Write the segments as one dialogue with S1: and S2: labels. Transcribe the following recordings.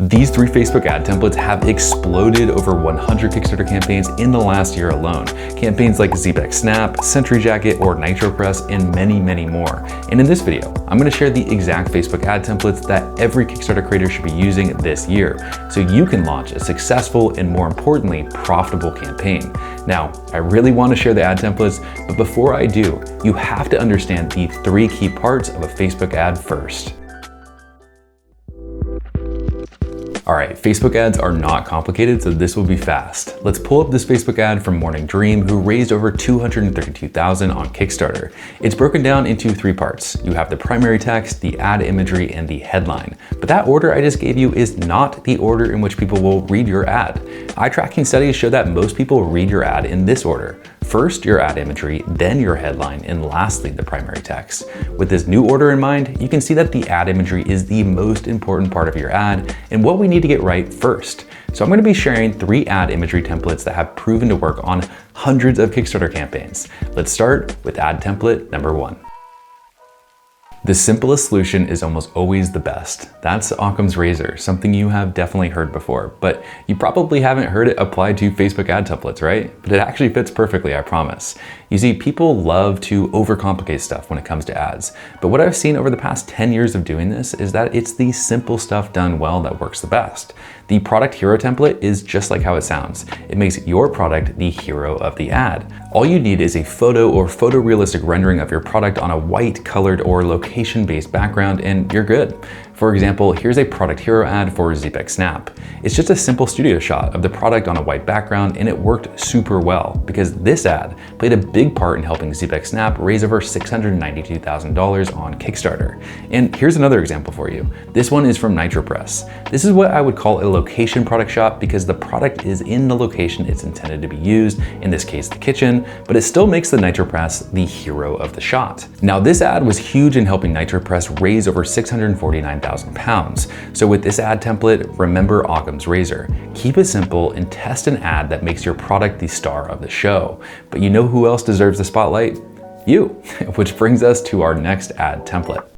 S1: These 3 Facebook ad templates have exploded over 100 Kickstarter campaigns in the last year alone. Campaigns like ZBEC Snap, Sentry Jacket, or NitroPress, and many, many more. And in this video, I'm going to share the exact Facebook ad templates that every Kickstarter creator should be using this year, so you can launch a successful and, more importantly, profitable campaign. Now, I really want to share the ad templates, but before I do, you have to understand the 3 key parts of a Facebook ad first. All right, Facebook ads are not complicated, so this will be fast. Let's pull up this Facebook ad from Morning Dream, who raised over $232,000 on Kickstarter. It's broken down into 3 parts. You have the primary text, the ad imagery, and the headline. But that order I just gave you is not the order in which people will read your ad. Eye tracking studies show that most people read your ad in this order. First, your ad imagery, then your headline, and lastly, the primary text. With this new order in mind, you can see that the ad imagery is the most important part of your ad and what we need to get right first. So I'm going to be sharing 3 ad imagery templates that have proven to work on hundreds of Kickstarter campaigns. Let's start with ad template number 1. The simplest solution is almost always the best. That's Occam's razor, something you have definitely heard before, but you probably haven't heard it applied to Facebook ad templates, right? But it actually fits perfectly, I promise. You see, people love to overcomplicate stuff when it comes to ads, but what I've seen over the past 10 years of doing this is that it's the simple stuff done well that works the best. The product hero template is just like how it sounds. It makes your product the hero of the ad. All you need is a photo or photorealistic rendering of your product on a white, colored, or location-based background, and you're good. For example, here's a product hero ad for ZBEC Snap. It's just a simple studio shot of the product on a white background, and it worked super well because this ad played a big part in helping ZBEC Snap raise over $692,000 on Kickstarter. And here's another example for you. This one is from NitroPress. This is what I would call a location product shot because the product is in the location it's intended to be used, in this case the kitchen, but it still makes the NitroPress the hero of the shot. Now this ad was huge in helping NitroPress raise over $649,000. So with this ad template, remember Occam's razor. Keep it simple and test an ad that makes your product the star of the show. But you know who else deserves the spotlight? You, which brings us to our next ad template.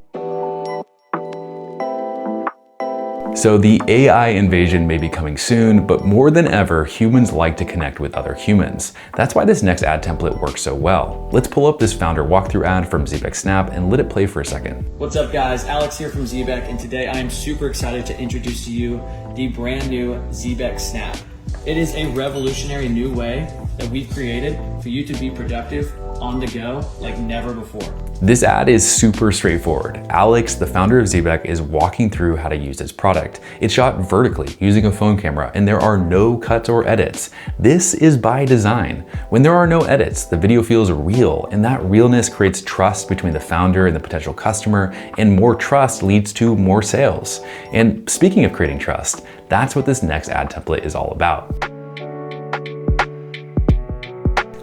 S1: So the AI invasion may be coming soon, but more than ever, humans like to connect with other humans. That's why this next ad template works so well. Let's pull up this founder walkthrough ad from ZBEC Snap and let it play for a second.
S2: What's up guys, Alex here from ZBEC, and today I am super excited to introduce to you the brand new ZBEC Snap. It is a revolutionary new way that we've created for you to be productive on the go like never before.
S1: This ad is super straightforward. Alex, the founder of ZBEC, is walking through how to use his product. It's shot vertically using a phone camera, and there are no cuts or edits. This is by design. When there are no edits, the video feels real, and that realness creates trust between the founder and the potential customer, and more trust leads to more sales. And speaking of creating trust, that's what this next ad template is all about.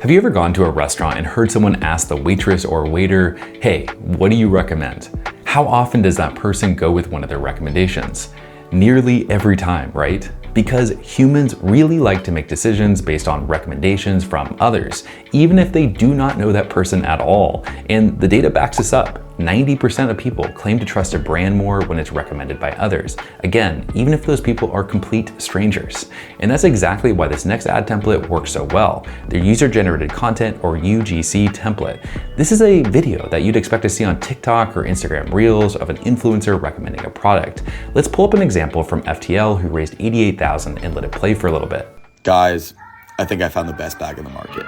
S1: Have you ever gone to a restaurant and heard someone ask the waitress or waiter, "Hey, what do you recommend?" How often does that person go with one of their recommendations? Nearly every time, right? Because humans really like to make decisions based on recommendations from others, even if they do not know that person at all. And the data backs this up. 90% of people claim to trust a brand more when it's recommended by others. Again, even if those people are complete strangers. And that's exactly why this next ad template works so well. The user-generated content, or UGC template. This is a video that you'd expect to see on TikTok or Instagram Reels of an influencer recommending a product. Let's pull up an example from FTL, who raised $88,000, and let it play for a little bit.
S3: Guys, I think I found the best bag in the market.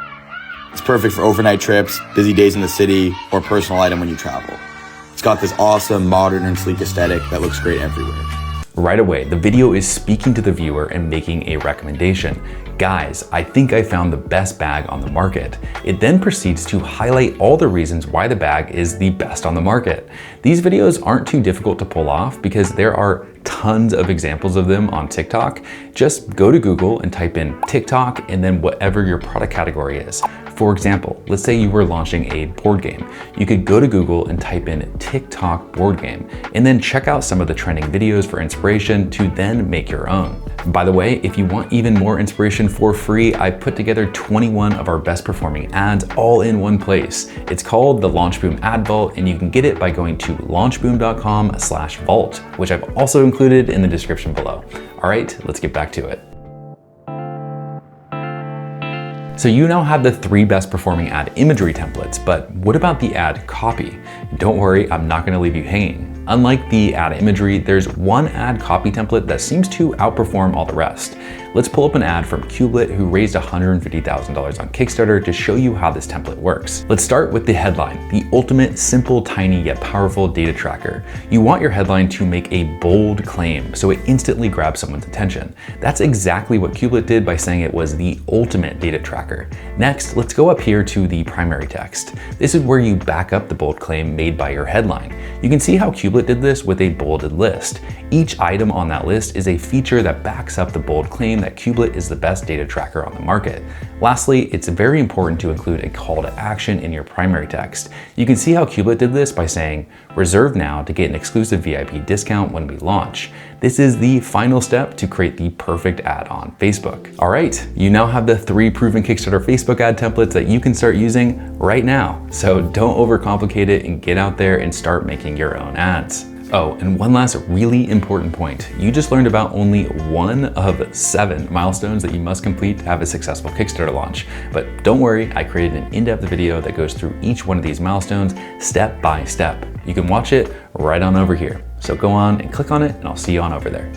S3: It's perfect for overnight trips, busy days in the city, or personal item when you travel. It's got this awesome, modern, and sleek aesthetic that looks great everywhere.
S1: Right away, the video is speaking to the viewer and making a recommendation. Guys, I think I found the best bag on the market. It then proceeds to highlight all the reasons why the bag is the best on the market. These videos aren't too difficult to pull off because there are tons of examples of them on TikTok. Just go to Google and type in TikTok and then whatever your product category is. For example, let's say you were launching a board game. You could go to Google and type in TikTok board game, and then check out some of the trending videos for inspiration to then make your own. By the way, if you want even more inspiration for free, I put together 21 of our best performing ads all in one place. It's called the LaunchBoom Ad Vault, and you can get it by going to launchboom.com/vault, which I've also included in the description below. All right, let's get back to it. So you now have the 3 best performing ad imagery templates, but what about the ad copy? Don't worry, I'm not gonna leave you hanging. Unlike the ad imagery, there's one ad copy template that seems to outperform all the rest. Let's pull up an ad from Kubelet, who raised $150,000 on Kickstarter, to show you how this template works. Let's start with the headline, the ultimate simple, tiny, yet powerful data tracker. You want your headline to make a bold claim, so it instantly grabs someone's attention. That's exactly what Kubelet did by saying it was the ultimate data tracker. Next, let's go up here to the primary text. This is where you back up the bold claim made by your headline. You can see how Kubelet did this with a bolded list. Each item on that list is a feature that backs up the bold claim that Kubelet is the best data tracker on the market. Lastly, it's very important to include a call to action in your primary text. You can see how Kubelet did this by saying, "Reserve now to get an exclusive VIP discount when we launch." This is the final step to create the perfect ad on Facebook. All right, you now have the 3 proven Kickstarter Facebook ad templates that you can start using right now. So don't overcomplicate it and get out there and start making your own ads. Oh, and one last really important point. You just learned about only one of 7 milestones that you must complete to have a successful Kickstarter launch. But don't worry, I created an in-depth video that goes through each one of these milestones step by step. You can watch it right on over here. So go on and click on it, and I'll see you on over there.